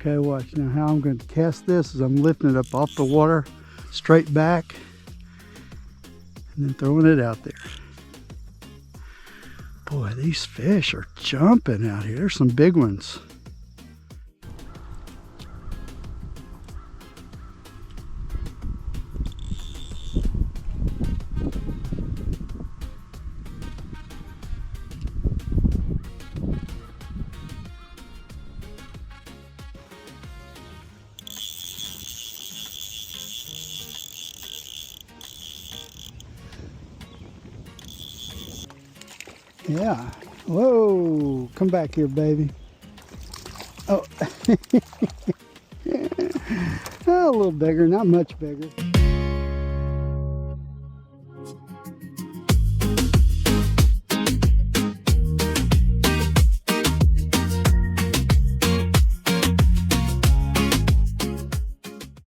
Okay, watch now how I'm going to cast this is I'm lifting it up off the water, straight back, and then throwing it out there. Boy, these fish are jumping out here. There's some big ones. Yeah. Whoa. Come back here, baby. Oh. A little bigger, not much bigger.